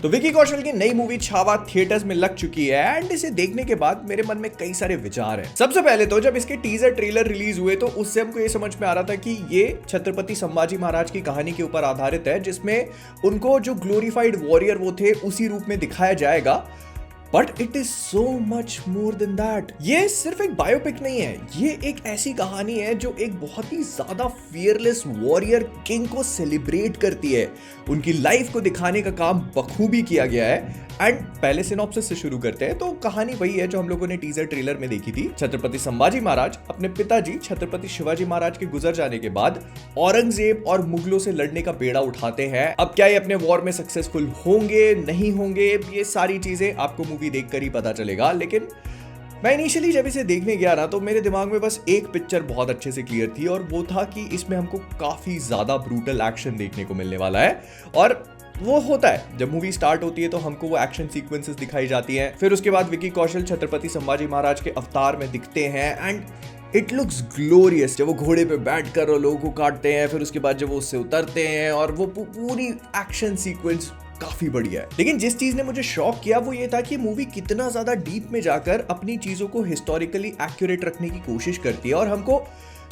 तो विकी कौशल की नई मूवी छावा थिएटर्स में लग चुकी है एंड इसे देखने के बाद मेरे मन में कई सारे विचार हैं। सबसे पहले तो जब इसके टीजर ट्रेलर रिलीज हुए तो उससे हमको ये समझ में आ रहा था कि ये छत्रपति संभाजी महाराज की कहानी के ऊपर आधारित है, जिसमें उनको जो ग्लोरीफाइड वॉरियर वो थे उसी रूप में दिखाया जाएगा। But it is so much more than that. ये सिर्फ एक बायोपिक नहीं है, ये एक ऐसी कहानी है जो एक बहुत ही ज्यादा फियरलेस वॉरियर किंग को सेलिब्रेट करती है। उनकी लाइफ को दिखाने का काम बखूबी किया गया है। एंड पहले सिनॉप्सिस से शुरू करते हैं तो कहानी वही है जो हम लोगों ने टीजर ट्रेलर में देखी थी। छत्रपति संभाजी महाराज अपने पिताजी छत्रपति शिवाजी महाराज के गुजर जाने के बाद औरंगजेब और मुगलों से लड़ने का बेड़ा उठाते हैं। अब क्या ये अपने वॉर में सक्सेसफुल होंगे नहीं होंगे, ये सारी चीजें आपको मूवी देखकर ही पता चलेगा। लेकिन मैं इनिशियली जब इसे देखने गया ना तो मेरे दिमाग में बस एक पिक्चर बहुत अच्छे से क्लियर थी और वो था कि इसमें हमको काफी ज्यादा ब्रूटल एक्शन देखने को मिलने वाला है। और वो होता है जब मूवी स्टार्ट होती है तो हमको वो एक्शन सीक्वेंसेस दिखाई जाती हैं। फिर उसके बाद विकी कौशल छत्रपति संभाजी महाराज के अवतार में दिखते हैं एंड इट लुक्स ग्लोरियस। जब वो घोड़े पे बैठ कर लोगों को काटते हैं, फिर उसके बाद जब वो उससे उतरते हैं और वो पूरी एक्शन सीक्वेंस काफी बढ़िया है। लेकिन जिस चीज ने मुझे शॉक किया वो ये था कि मूवी कितना ज्यादा डीप में जाकर अपनी चीजों को हिस्टोरिकली एक्यूरेट रखने की कोशिश करती है और हमको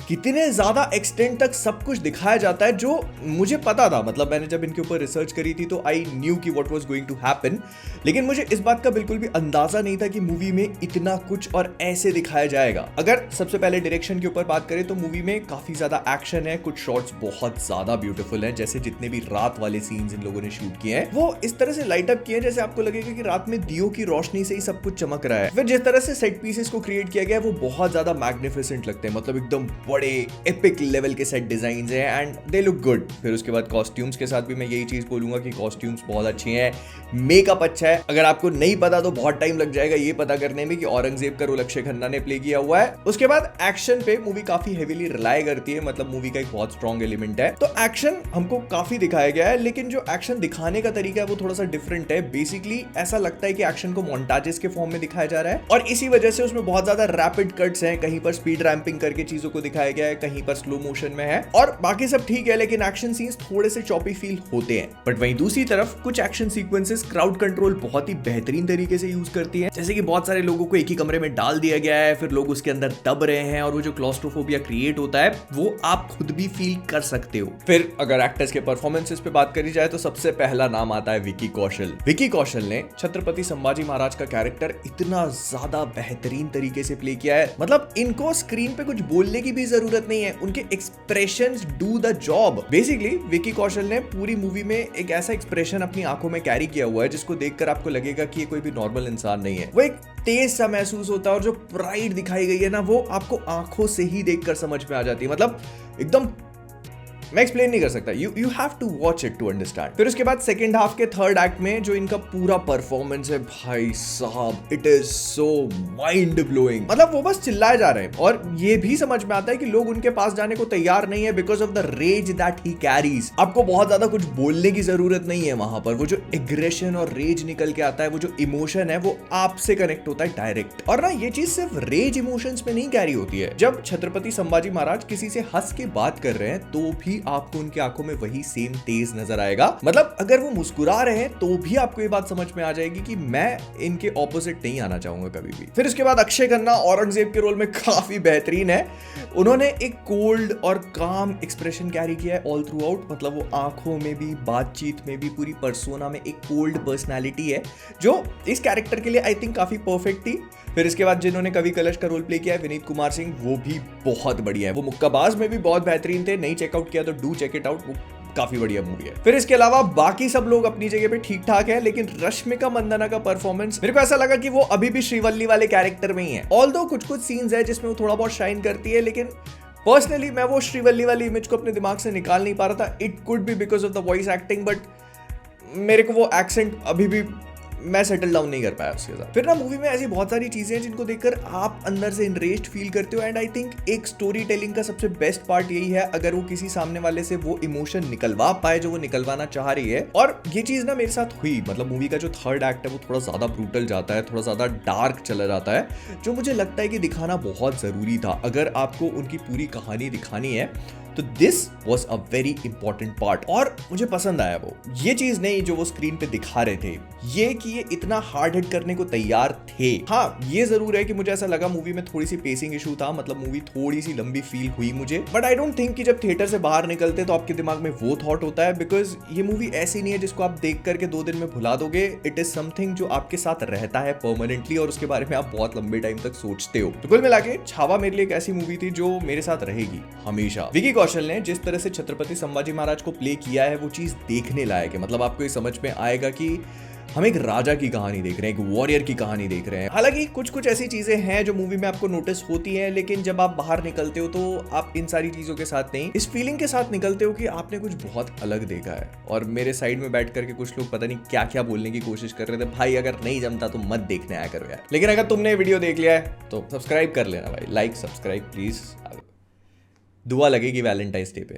कितने ज्यादा एक्सटेंट तक सब कुछ दिखाया जाता है जो मुझे पता था। मतलब मैंने जब इनके ऊपर रिसर्च करी थी तो आई न्यू कि what was going to happen, लेकिन मुझे इस बात का बिल्कुल भी अंदाजा नहीं था कि मूवी में इतना कुछ और ऐसे दिखाया जाएगा। अगर सबसे पहले डायरेक्शन के ऊपर बात करें तो मूवी में काफी ज्यादा एक्शन है, कुछ शॉट्स बहुत ज्यादा ब्यूटीफुल हैं, जैसे जितने भी रात वाले सीन्स इन लोगों ने शूट किए हैं वो इस तरह से लाइट अप किए हैं जैसे आपको लगेगा कि रात में दियों की रोशनी से ही सब कुछ चमक रहा है। फिर जिस तरह से सेट पीसेस को क्रिएट किया गया है वो बहुत ज्यादा मैग्निफिसेंट लगते हैं, मतलब एकदम बड़े एपिक लेवल के सेट डिजाइन्स हैं एंड दे लुक गुड। फिर उसके बाद कॉस्ट्यूम्स के साथ भी मैं यही चीज बोलूंगा कि कॉस्ट्यूम्स बहुत अच्छी हैं, मेकअप अच्छा है। अगर आपको नहीं पता तो बहुत टाइम लग जाएगा ये पता करने में कि औरंगजेब का रोल अक्षय खन्ना ने प्ले किया हुआ है। उसके बाद एक्शन पे मूवी काफी हेवीली रिलाई करती है, मतलब मूवी का एक बहुत स्ट्रॉन्ग एलिमेंट है। तो एक्शन हमको काफी दिखाया गया है, लेकिन जो एक्शन दिखाने का तरीका है वो थोड़ा सा डिफरेंट है। बेसिकली ऐसा लगता है कि एक्शन को मोन्टाजेस के फॉर्म में दिखाया जा रहा है और इसी वजह से उसमें बहुत ज्यादा रैपिड कट्स हैं, कहीं पर स्पीड रैंपिंग करके चीजों को दिखाया गया है, कहीं पर स्लो मोशन में है और बाकी सब ठीक है, लेकिन एक्शन सीन्स थोड़े से चॉपी फील होते हैं। बट वहीं दूसरी तरफ कुछ एक्शन सीक्वेंसेस क्राउड कंट्रोल बहुत ही बेहतरीन तरीके से यूज करती है, जैसे कि बहुत सारे लोगों को एक ही कमरे में डाल दिया गया है, फिर लोग उसके अंदर दब रहे हैं और वो जो क्लॉस्ट्रोफोबिया क्रिएट होता है वो आप खुद भी फील कर सकते हो। फिर अगर एक्टर्स के परफॉर्मेंसेस पे बात करी जाए तो सबसे पहला नाम आता है विकी कौशल। विकी कौशल ने छत्रपति संभाजी महाराज का कैरेक्टर इतना ज्यादा बेहतरीन तरीके से प्ले किया है, मतलब इनको स्क्रीन पे कुछ बोलने की भी जरूरत नहीं है, उनके expressions do the job. Basically Vicky Kaushal ने पूरी मूवी में एक ऐसा एक्सप्रेशन अपनी आंखों में कैरी किया हुआ है जिसको देखकर आपको लगेगा कि ये कोई भी नॉर्मल इंसान नहीं है। वो एक तेज सा महसूस होता है और जो प्राइड दिखाई गई है ना वो आपको आंखों से ही देखकर समझ में आ जाती है, मतलब एकदम मैं एक्सप्लेन नहीं कर सकता, you have to watch it to understand. फिर उसके बाद सेकंड हाफ के थर्ड एक्ट में जो इनका पूरा परफॉर्मेंस है भाई साहब, it is so mind blowing. मतलब वो बस चिल्लाए जा रहे हैं और ये भी समझ में आता है कि लोग उनके पास जाने को तैयार नहीं है because of the rage that he carries. आपको बहुत ज्यादा कुछ बोलने की जरूरत नहीं है वहां पर, वो जो एग्रेशन और रेज निकल के आता है, वो जो इमोशन है वो आपसे कनेक्ट होता है डायरेक्ट। और ना ये चीज सिर्फ रेज इमोशंस में नहीं कैरी होती है, जब छत्रपति संभाजी महाराज किसी से हंस के बात कर रहे हैं तो भी आपको उनकी आंखों में वही सेम तेज नजर आएगा। मतलब अगर वो मुस्कुरा रहे हैं तो भी आपको ये बात समझ में आ जाएगी कि मैं इनके ऑपोजिट नहीं आना चाहूंगा कभी भी। फिर उसके बाद अक्षय खन्ना औरंगजेब के रोल में काफी बेहतरीन है। उन्होंने एक कोल्ड और काम एक्सप्रेशन कैरी किया है ऑल थ्रू आउट, मतलब वो आंखों में भी, बातचीत में भी, पूरी पर्सोना में एक कोल्ड पर्सनैलिटी है जो इस कैरेक्टर के लिए आई थिंक काफी परफेक्ट थी। फिर इसके बाद जिन्होंने कवि कलश का रोल प्ले किया है विनीत कुमार सिंह, वो भी बहुत बढ़िया है। वो मुक्काबाज में भी बहुत बेहतरीन थे, नहीं चेकआउट किया तो डू चेक इट आउट, वो काफी बढ़िया मूवी है। फिर इसके अलावा बाकी सब लोग अपनी जगह पे ठीक ठाक है, लेकिन रश्मिका मंदाना का परफॉर्मेंस मेरे को ऐसा लगा कि वो अभी भी श्रीवल्ली वाले कैरेक्टर में ही है। ऑल्दो कुछ कुछ सीन्स है जिसमें वो थोड़ा बहुत शाइन करती है, लेकिन पर्सनली मैं वो श्रीवल्ली वाली इमेज को अपने दिमाग से निकाल नहीं पा रहा था। It could be because of the voice acting, but मेरे को वो एक्सेंट अभी भी मैं सेटल डाउन नहीं कर पाया उसके साथ। फिर ना मूवी में ऐसी बहुत सारी चीजें हैं जिनको देखकर आप अंदर से इनरेस्ड फील करते हो एंड आई थिंक एक स्टोरी टेलिंग का सबसे बेस्ट पार्ट यही है अगर वो किसी सामने वाले से वो इमोशन निकलवा पाए जो वो निकलवाना चाह रही है। और ये चीज ना मेरे साथ हुई, मतलब मूवी का जो थर्ड एक्ट है वो थोड़ा ज्यादा ब्रूटल जाता है, थोड़ा ज्यादा डार्क चला जाता है, जो मुझे लगता है कि दिखाना बहुत जरूरी था। अगर आपको उनकी पूरी कहानी दिखानी है तो this was a very important part और मुझे पसंद आया वो ये चीज नहीं जो वो स्क्रीन पे दिखा रहे थे, ये कि ये इतना हार्ड हिट करने को तैयार थे। हाँ ये जरूर है कि मुझे ऐसा लगा मूवी में थोड़ी सी पेसिंग इशू था, मतलब मूवी थोड़ी सी लंबी फील हुई मुझे, बट आई डोंट थिंक कि जब थिएटर से बाहर निकलते तो आपके दिमाग में वो थॉट होता है, बिकॉज ये मूवी ऐसी नहीं है जिसको आप देख करके 2 दिन में भुला दोगे। इट इज समथिंग जो आपके साथ रहता है परमानेंटली और उसके बारे में आप बहुत लंबे टाइम तक सोचते हो। तो कुल मिला के छावा मेरे लिए एक ऐसी मूवी थी जो मेरे साथ रहेगी हमेशा। विकी कौशल ने जिस तरह से छत्रपति संभाजी महाराज को प्ले किया है वो चीज देखने लायक है, मतलब आपको ये समझ में आएगा कि हम एक राजा की कहानी देख रहे हैं, एक वॉरियर की कहानी देख रहे हैं। हालांकि कुछ ऐसी चीजें हैं जो मूवी में आपको नोटिस होती हैं, लेकिन जब आप बाहर निकलते हो तो आप इन सारी चीजों के साथ नहीं, इस फीलिंग के साथ निकलते हो कि आपने कुछ बहुत अलग देखा है। और मेरे साइड में बैठ करके कुछ लोग पता नहीं क्या क्या बोलने की कोशिश कर रहे थे, भाई अगर नहीं जमता तो मत देखने आया करो यार। लेकिन अगर तुमने वीडियो देख लिया है तो सब्सक्राइब कर लेना भाई, लाइक सब्सक्राइब प्लीज। दुआ लगेगी वैलेंटाइंस डे पे।